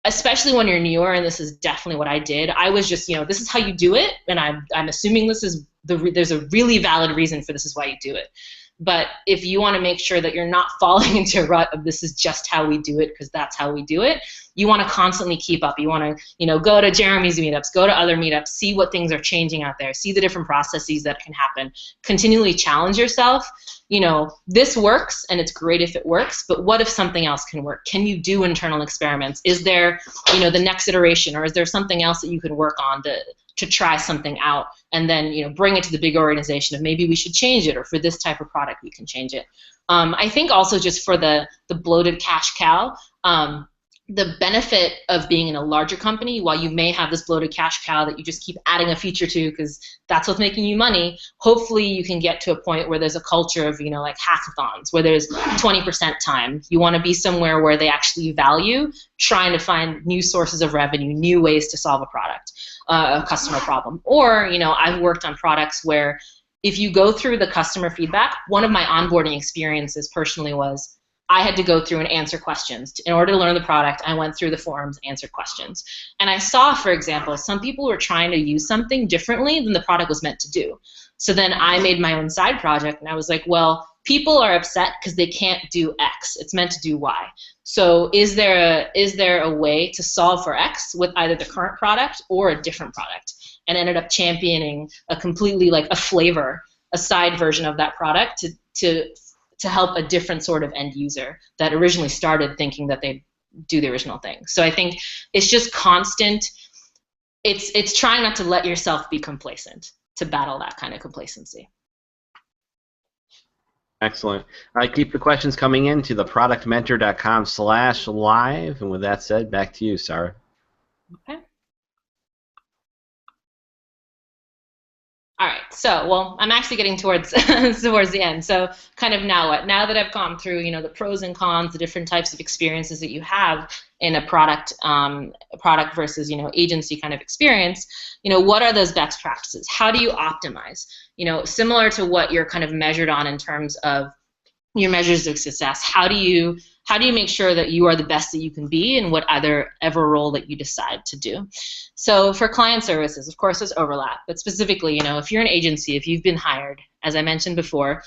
especially when you're newer, and this is definitely what I did, I was just, this is how you do it, and I'm assuming there's a really valid reason for this is why you do it. But if you want to make sure that you're not falling into a rut of this is just how we do it because that's how we do it, you want to constantly keep up. You want to, go to Jeremy's meetups, go to other meetups, see what things are changing out there, see the different processes that can happen, continually challenge yourself. This works and it's great if it works, but what if something else can work? Can you do internal experiments? Is there, the next iteration, or is there something else that you can work on to try something out, and then bring it to the big organization of maybe we should change it, or for this type of product we can change it. I think also just for the bloated cash cow, the benefit of being in a larger company, while you may have this bloated cash cow that you just keep adding a feature to because that's what's making you money, hopefully you can get to a point where there's a culture of, like hackathons, where there's 20% time. You want to be somewhere where they actually value trying to find new sources of revenue, new ways to solve a customer problem. Or, I've worked on products where if you go through the customer feedback, one of my onboarding experiences personally was I had to go through and answer questions. In order to learn the product, I went through the forums, answered questions. And I saw, for example, some people were trying to use something differently than the product was meant to do. So then I made my own side project, and I was like, well, people are upset because they can't do X. It's meant to do Y. So is there a way to solve for X with either the current product or a different product? And ended up championing a completely, like, a side version of that product to help a different sort of end user that originally started thinking that they'd do the original thing. So I think it's just constant. It's trying not to let yourself be complacent, to battle that kind of complacency. Excellent. All right, keep the questions coming in to the productmentor.com/live. And with that said, back to you, Sarah. Okay. All right, so, well, I'm actually getting towards the end. So kind of now what? Now that I've gone through, the pros and cons, the different types of experiences that you have in a product versus, agency kind of experience, what are those best practices? How do you optimize? Similar to what you're kind of measured on in terms of your measures of success, how do you make sure that you are the best that you can be in whatever role that you decide to do? So for client services, of course, there's overlap, but specifically, if you're an agency, if you've been hired, as I mentioned before,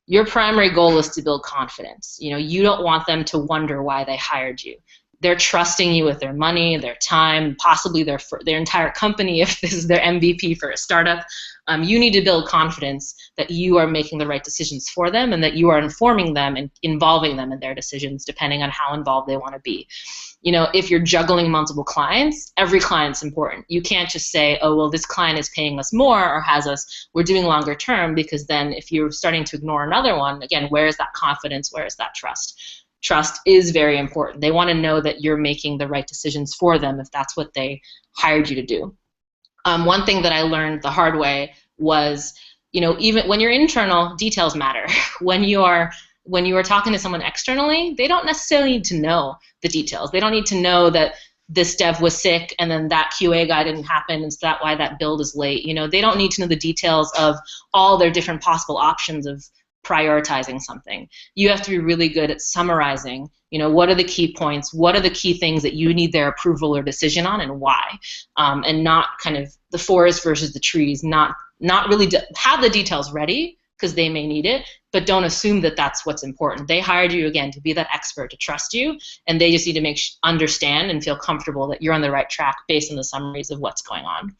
your primary goal is to build confidence. You don't want them to wonder why they hired you. They're trusting you with their money, their time, possibly their entire company if this is their MVP for a startup. You need to build confidence that you are making the right decisions for them and that you are informing them and involving them in their decisions depending on how involved they want to be. If you're juggling multiple clients, every client's important. You can't just say, oh, well, this client is paying us more or we're doing longer term, because then if you're starting to ignore another one, again, where is that confidence? Where is that trust? Trust is very important. They want to know that you're making the right decisions for them if that's what they hired you to do. One thing that I learned the hard way was, even when you're internal, details matter. When you are talking to someone externally, they don't necessarily need to know the details. They don't need to know that this dev was sick and then that QA guy didn't happen and so that's why that build is late. They don't need to know the details of all their different possible options of prioritizing something. You have to be really good at summarizing, what are the key points, what are the key things that you need their approval or decision on and why, and not kind of the forest versus the trees, not really have the details ready, because they may need it, but don't assume that that's what's important. They hired you, again, to be that expert, to trust you, and they just need to understand and feel comfortable that you're on the right track based on the summaries of what's going on.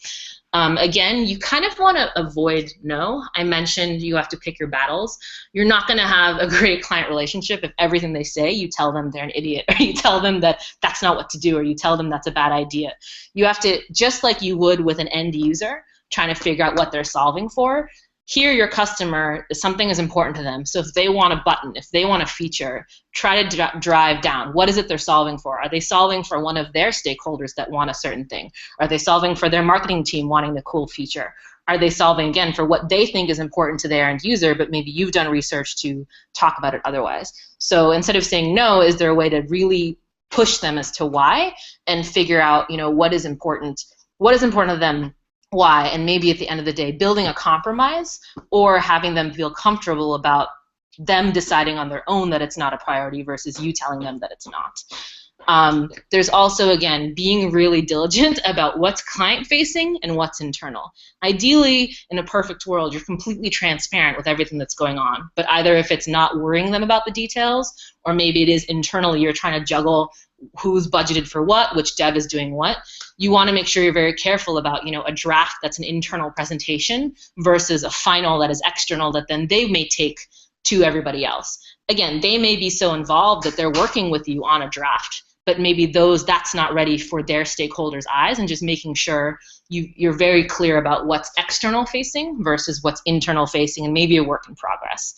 Again, you kind of want to avoid no. I mentioned you have to pick your battles. You're not going to have a great client relationship if everything they say, you tell them they're an idiot, or you tell them that that's not what to do, or you tell them that's a bad idea. You have to, just like you would with an end user, trying to figure out what they're solving for. Here, your customer, something is important to them. So if they want a button, if they want a feature, try to drive down. What is it they're solving for? Are they solving for one of their stakeholders that want a certain thing? Are they solving for their marketing team wanting the cool feature? Are they solving, again, for what they think is important to their end user, but maybe you've done research to talk about it otherwise? So instead of saying no, is there a way to really push them as to why and figure out, what is important to them, why, and maybe at the end of the day building a compromise or having them feel comfortable about them deciding on their own that it's not a priority versus you telling them that it's not. There's also, again, being really diligent about what's client-facing and what's internal. Ideally, in a perfect world, you're completely transparent with everything that's going on, but either if it's not worrying them about the details, or maybe it is internally you're trying to juggle who's budgeted for what, which dev is doing what, you want to make sure you're very careful about, a draft that's an internal presentation versus a final that is external that then they may take to everybody else. Again, they may be so involved that they're working with you on a draft, but maybe that's not ready for their stakeholders' eyes, and just making sure you're very clear about what's external facing versus what's internal facing, and maybe a work in progress.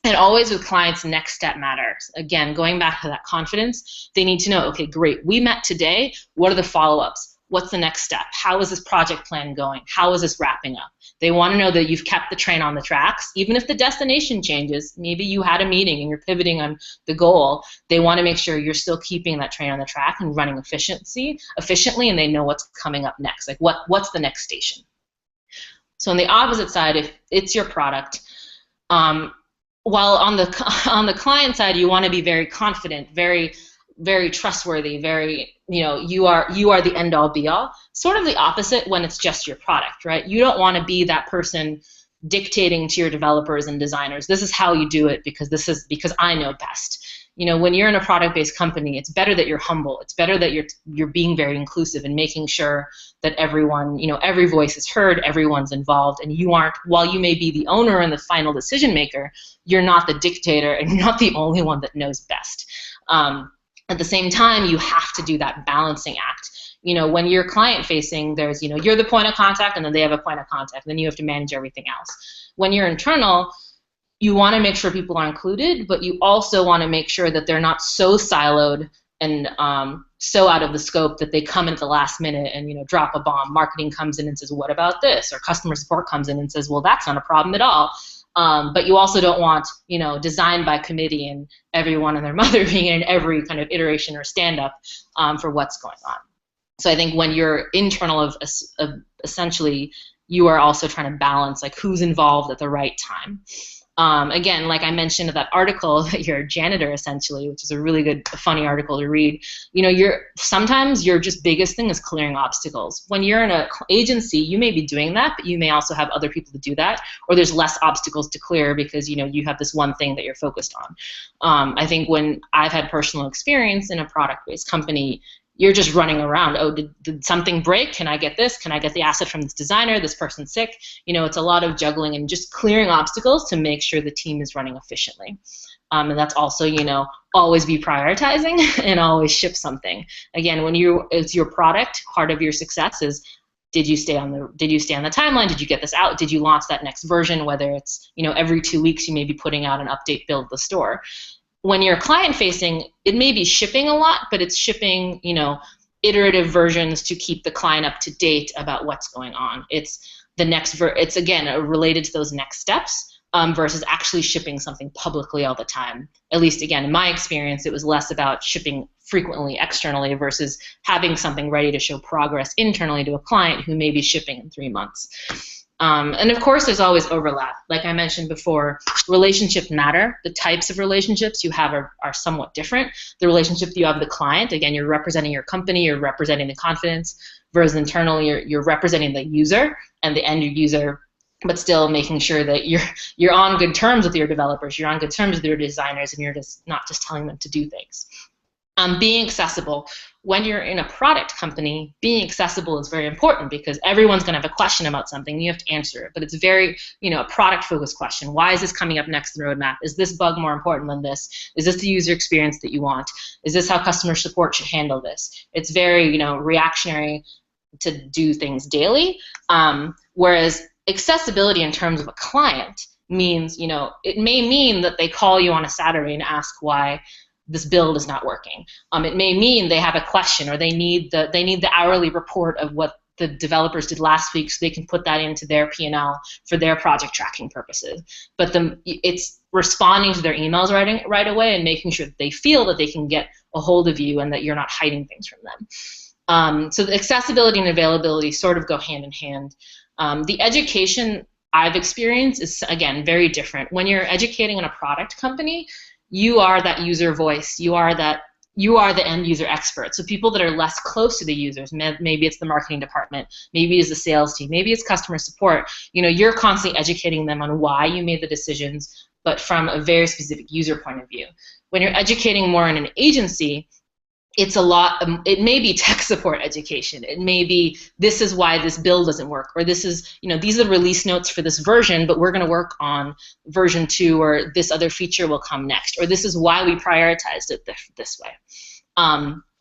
And always with clients, next step matters. Again, going back to that confidence, they need to know, okay, great, we met today, what are the follow-ups? What's the next step? How is this project plan going? How is this wrapping up? They want to know that you've kept the train on the tracks, even if the destination changes. Maybe you had a meeting and you're pivoting on the goal. They want to make sure you're still keeping that train on the track and running efficiently, and they know what's coming up next. Like what's the next station? So on the opposite side, if it's your product, while on the client side, you want to be very confident, very, very trustworthy, very, you are the end all be all. Sort of the opposite when it's just your product, right? You don't want to be that person dictating to your developers and designers, this is how you do it because I know best. When you're in a product-based company, it's better that you're humble. It's better that you're being very inclusive and making sure that everyone, every voice is heard, everyone's involved, and you aren't, while you may be the owner and the final decision maker, you're not the dictator and you're not the only one that knows best. At the same time, you have to do that balancing act. When you're client-facing, there's, you're the point of contact, and then they have a point of contact, and then you have to manage everything else. When you're internal, you want to make sure people are included, but you also want to make sure that they're not so siloed and so out of the scope that they come in at the last minute and drop a bomb. Marketing comes in and says, what about this? Or customer support comes in and says, well, that's not a problem at all. But you also don't want, design by committee and everyone and their mother being in every kind of iteration or stand-up for what's going on. So I think when you're internal of essentially, you are also trying to balance like who's involved at the right time. Again, like I mentioned in that article, that you're a janitor essentially, which is a really good, funny article to read. Sometimes your just biggest thing is clearing obstacles. When you're in an agency, you may be doing that, but you may also have other people to do that, or there's less obstacles to clear because you have this one thing that you're focused on. I think when I've had personal experience in a product-based company, you're just running around. Oh, did something break? Can I get this? Can I get the asset from this designer? This person's sick. It's a lot of juggling and just clearing obstacles to make sure the team is running efficiently. And that's also, always be prioritizing and always ship something. Again, when it's your product, part of your success is did you stay on the timeline? Did you get this out? Did you launch that next version? Whether it's every 2 weeks you may be putting out an update build the store. When you're client-facing, it may be shipping a lot, but it's shipping, iterative versions to keep the client up to date about what's going on. It's the next it's again related to those next steps versus actually shipping something publicly all the time. At least again, in my experience, it was less about shipping frequently externally versus having something ready to show progress internally to a client who may be shipping in 3 months. And of course, there's always overlap. Like I mentioned before, relationships matter. The types of relationships you have are somewhat different. The relationship you have with the client, again, you're representing your company, you're representing the confidence, versus internally, you're representing the user, and the end user but still making sure that you're on good terms with your developers, you're on good terms with your designers, and you're just not just telling them to do things. Being accessible. When you're in a product company, being accessible is very important because everyone's going to have a question about something. You have to answer it, but it's very, a product-focused question. Why is this coming up next in the roadmap? Is this bug more important than this? Is this the user experience that you want? Is this how customer support should handle this? It's very, reactionary to do things daily, whereas accessibility in terms of a client means, it may mean that they call you on a Saturday and ask why this build is not working. It may mean they have a question, or they need the hourly report of what the developers did last week so they can put that into their P&L for their project tracking purposes. But it's responding to their emails right away and making sure that they feel that they can get a hold of you and that you're not hiding things from them. So the accessibility and availability sort of go hand in hand. The education I've experienced is, again, very different. When you're educating in a product company, you are that user voice. You are the end user expert. So people that are less close to the users, maybe it's the marketing department, maybe it's the sales team, maybe it's customer support. You're constantly educating them on why you made the decisions, but from a very specific user point of view. When you're educating more in an agency, it's a lot. It may be tech support education. It may be, this is why this build doesn't work, or this is, these are the release notes for this version, but we're going to work on version 2, or this other feature will come next, or this is why we prioritized it this way.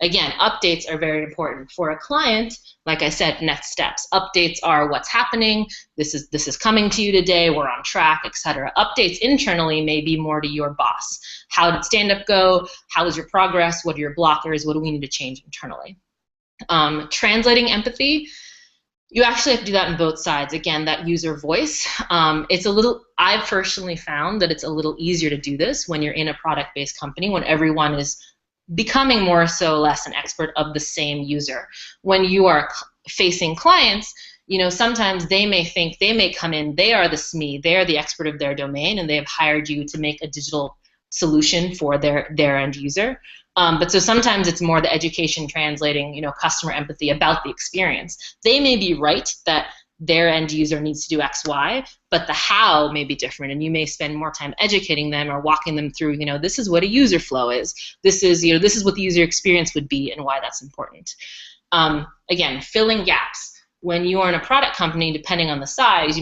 Again, updates are very important for a client. Like I said, next steps. Updates are what's happening. This is coming to you today. We're on track, etc. Updates internally may be more to your boss. How did stand-up go? How is your progress? What are your blockers? What do we need to change internally? Translating empathy. You actually have to do that on both sides. Again, that user voice. I've personally found that it's a little easier to do this when you're in a product-based company, when everyone is becoming more so less an expert of the same user. When you are facing clients, sometimes they may come in, they are the SME, they are the expert of their domain, and they have hired you to make a digital solution for their end user. But so sometimes it's more the education translating, customer empathy about the experience. They may be right that their end user needs to do X, Y, but the how may be different, and you may spend more time educating them or walking them through, this is what a user flow is. This is, this is what the user experience would be and why that's important. Again, filling gaps. When you are in a product company, depending on the size,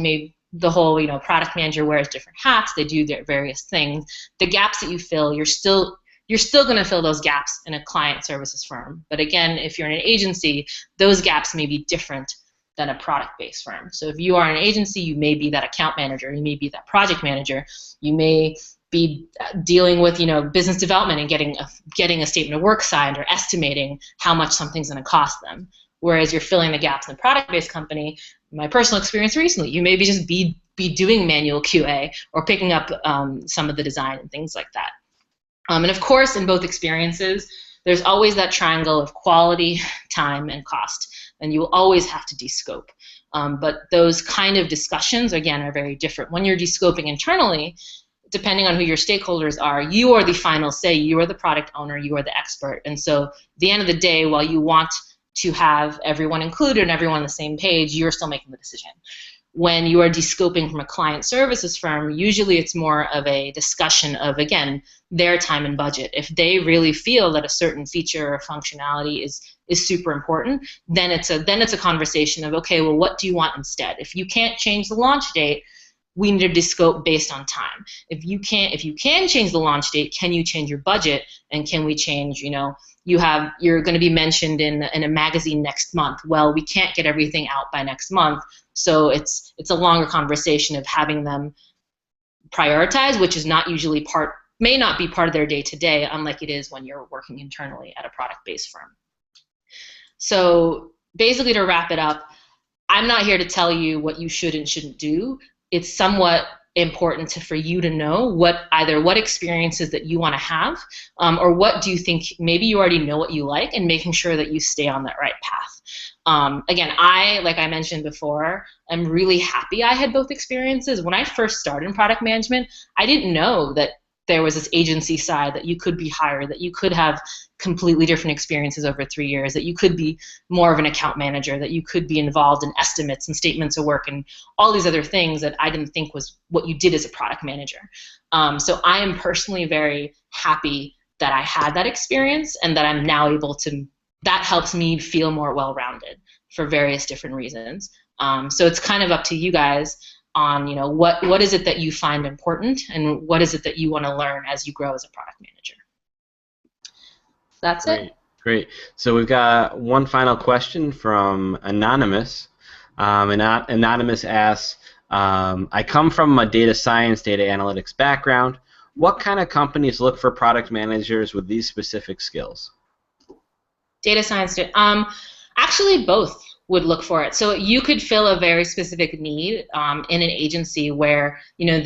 the whole, product manager wears different hats. They do their various things. The gaps that you fill, you're still going to fill those gaps in a client services firm. But again, if you're in an agency, those gaps may be different than a product-based firm. So if you are an agency, you may be that account manager, you may be that project manager, you may be dealing with business development and getting a statement of work signed or estimating how much something's going to cost them. Whereas you're filling the gaps in a product-based company. My personal experience recently, you may just be doing manual QA or picking up some of the design and things like that. And of course, in both experiences, there's always that triangle of quality, time, and cost. And you will always have to descope. But those kind of discussions, again, are very different. When you're descoping internally, depending on who your stakeholders are, you are the final say. You are the product owner. You are the expert. And so at the end of the day, while you want to have everyone included and everyone on the same page, you're still making the decision. When you are descoping from a client services firm, usually it's more of a discussion of, again, their time and budget. If they really feel that a certain feature or functionality is super important, then it's a conversation of, okay, well, what do you want instead? If you can't change the launch date, we need to descope based on time. If you can change the launch date, can you change your budget? And can we change, you're going to be mentioned in a magazine next month. Well, we can't get everything out by next month. So it's a longer conversation of having them prioritize, which is may not be part of their day-to-day, unlike it is when you're working internally at a product-based firm. So basically, to wrap it up, I'm not here to tell you what you should and shouldn't do. It's somewhat important for you to know what experiences that you want to have, or what do you think, maybe you already know what you like, and making sure that you stay on that right path. Again, like I mentioned before, I'm really happy I had both experiences. When I first started in product management, I didn't know that there was this agency side, that you could be hired, that you could have completely different experiences over 3 years, that you could be more of an account manager, that you could be involved in estimates and statements of work and all these other things that I didn't think was what you did as a product manager. So I am personally very happy that I had that experience and that I'm now able to, that helps me feel more well-rounded for various different reasons. So it's kind of up to you guys on, you know, what is it that you find important and what is it that you want to learn as you grow as a product manager. That's it. Great. So we've got one final question from Anonymous. Anonymous asks, I come from a data science, data analytics background. What kind of companies look for product managers with these specific skills? Data science, actually both would look for it. So you could fill a very specific need in an agency where, you know,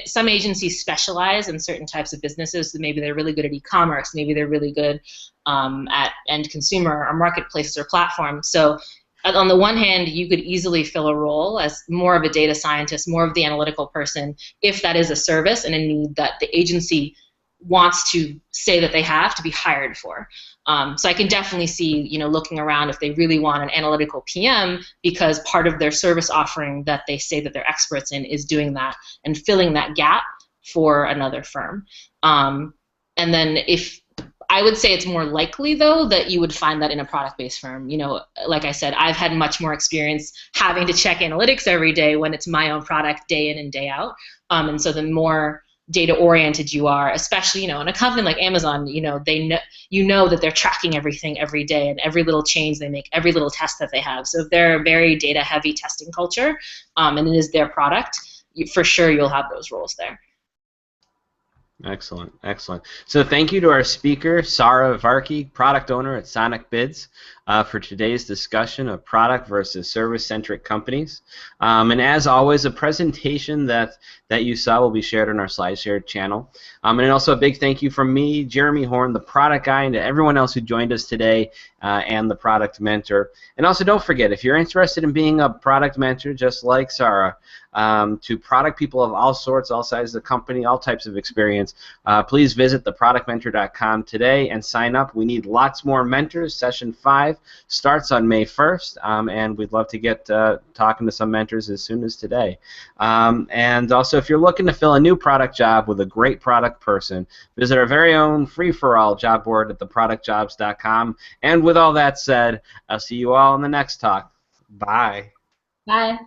some agencies specialize in certain types of businesses. So maybe they're really good at e-commerce, maybe they're really good at end consumer or marketplaces or platforms. So on the one hand, you could easily fill a role as more of a data scientist, more of the analytical person, if that is a service and a need that the agency wants to say that they have to be hired for. So I can definitely see, you know, looking around if they really want an analytical PM, because part of their service offering that they say that they're experts in is doing that and filling that gap for another firm. And then I would say it's more likely, though, that you would find that in a product-based firm. You know, like I said, I've had much more experience having to check analytics every day when it's my own product day in and day out. And so the more data-oriented you are, especially, you know, in a company like Amazon, you know, you know that they're tracking everything every day and every little change they make, every little test that they have. So if they're a very data-heavy testing culture, and it is their product, for sure you'll have those roles there. Excellent, excellent. So thank you to our speaker, Sarah Varki, product owner at Sonic Bids, for today's discussion of product versus service-centric companies. And as always, a presentation that you saw will be shared on our SlideShare channel. And also a big thank you from me, Jeremy Horn, the product guy, and to everyone else who joined us today, and the product mentor. And also don't forget, if you're interested in being a product mentor just like Sarah, to product people of all sorts, all sizes of company, all types of experience, please visit theproductmentor.com today and sign up. We need lots more mentors. Session 5 starts on May 1st, and we'd love to get talking to some mentors as soon as today. And also, if you're looking to fill a new product job with a great product person, visit our very own free-for-all job board at theproductjobs.com. And with all that said, I'll see you all in the next talk. Bye. Bye.